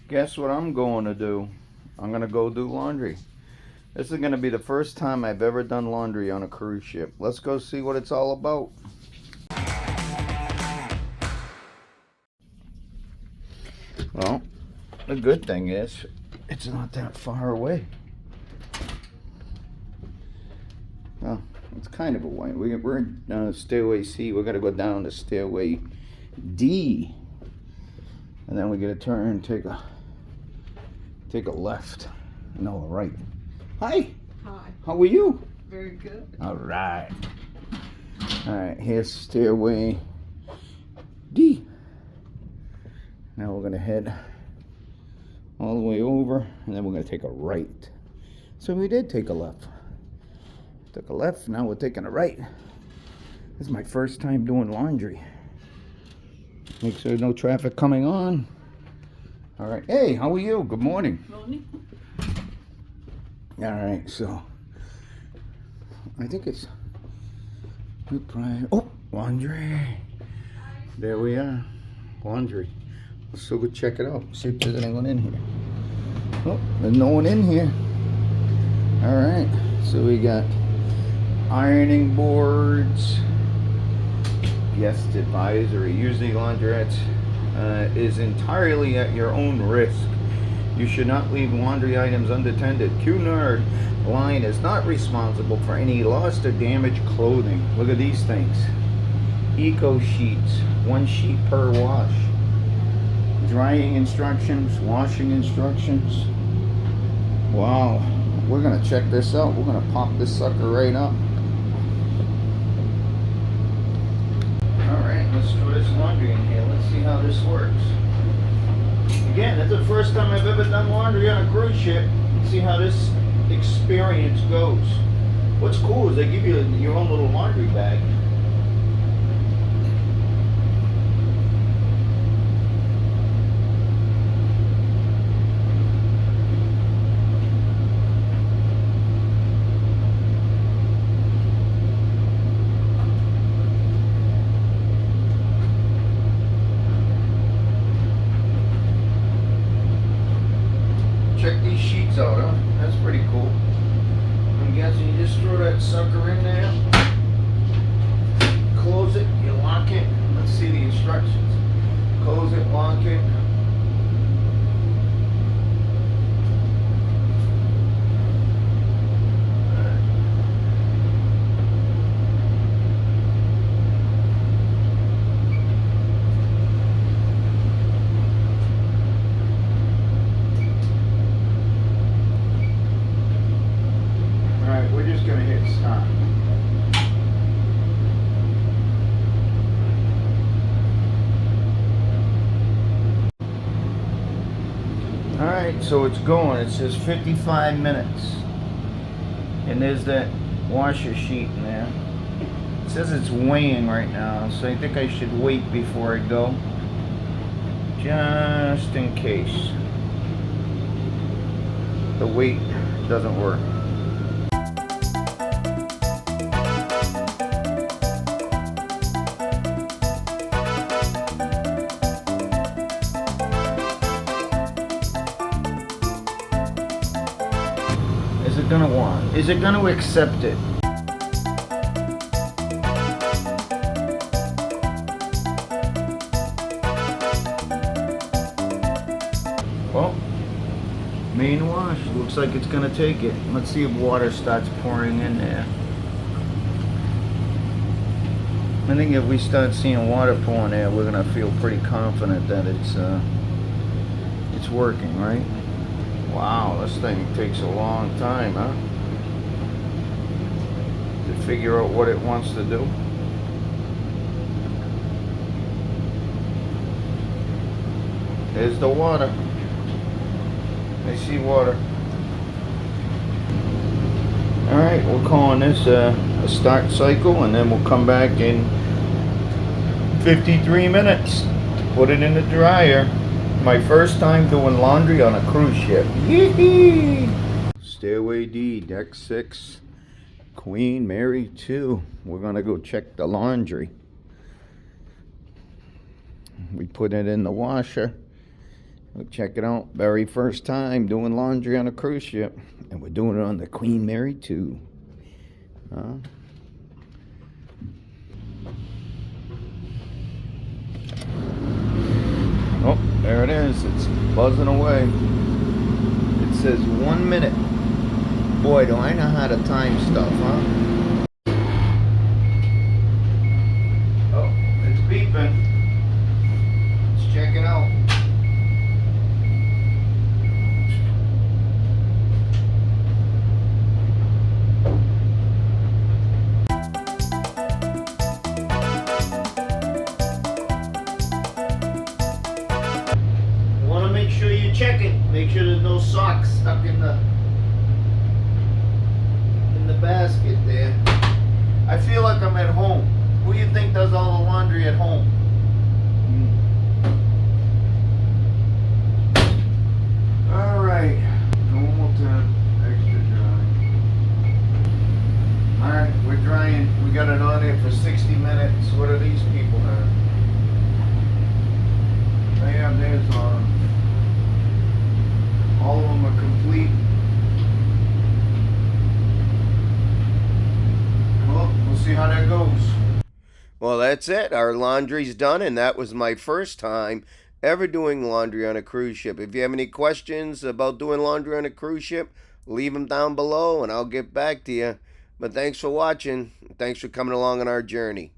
Guess what I'm going to do? I'm going to go do laundry. This is going to be the first time I've ever done laundry on a cruise ship. Let's go see what it's all about. Well, the good thing is it's not that far away. Well, it's kind of a way. We're in stairway C. We're going to go down to stairway D. And then we got to turn and take a left. No, a right. Hi. Hi. How are you? Very good. All right. All right, here's stairway D. Now we're going to head all the way over, and then we're going to take a right. So we did take a left. Took a left, now we're taking a right. This is my first time doing laundry. Make sure there's no traffic coming on. All right. Hey, how are you? Good morning. Morning. All right, so I think it's oh, laundry. There we are. Laundry. Let's go check it out. See if there's anyone in here. Oh, there's no one in here. All right. So we got ironing boards. Guest advisory. Usually laundrettes is entirely at your own risk. You should not leave laundry items unattended. Cunard line is not responsible for any lost or damaged clothing. Look at these things. Eco sheets, 1 sheet per wash. Drying instructions, washing instructions. Wow, we're gonna check this out. We're gonna pop this sucker right up. Alright, let's throw this laundry in here. Let's see how this works. Again, it's the first time I've ever done laundry on a cruise ship. Let's see how this experience goes. What's cool is they give you your own little laundry bag. Check these sheets out, huh? That's pretty cool. I'm guessing you just throw that sucker in there, close it, you lock it. Let's see the instructions. Close it, lock it. We're just going to hit stop. Alright, so it's going. It says 55 minutes. And there's that washer sheet in there. It says it's weighing right now, so I think I should wait before I go. Just in case the weight doesn't work. Is it gonna want? Is it gonna accept it? Well, main wash. Looks like it's gonna take it. Let's see if water starts pouring in there. I think if we start seeing water pouring there, we're gonna feel pretty confident that it's working, right? Wow, this thing takes a long time, huh? To figure out what it wants to do. There's the water. I see water. Alright, we're calling this a start cycle, and then we'll come back in 53 minutes to put it in the dryer. My first time doing laundry on a cruise ship. Yee-hee! Stairway D, deck 6, Queen Mary 2. We're gonna go check the laundry. We put it in the washer, Well, check it out. Very first time doing laundry on a cruise ship. And we're doing it on the Queen Mary 2. Oh, there it is. It's buzzing away. It says 1 minute. Boy, do I know how to time stuff, huh? Oh, it's beeping. Let's check it out. Want to make sure you check it. Make sure there's no socks stuck in the basket there. I feel like I'm at home. Who do you think does all the laundry at home? Alright, normal temp, extra dry. Alright, we're drying. We got it on there for 60 minutes. What are these people have? They have theirs on. All of them are complete. Well, we'll see how that goes. Well, that's it. Our laundry's done, and that was my first time ever doing laundry on a cruise ship. If you have any questions about doing laundry on a cruise ship, leave them down below, and I'll get back to you. But thanks for watching. Thanks for coming along on our journey.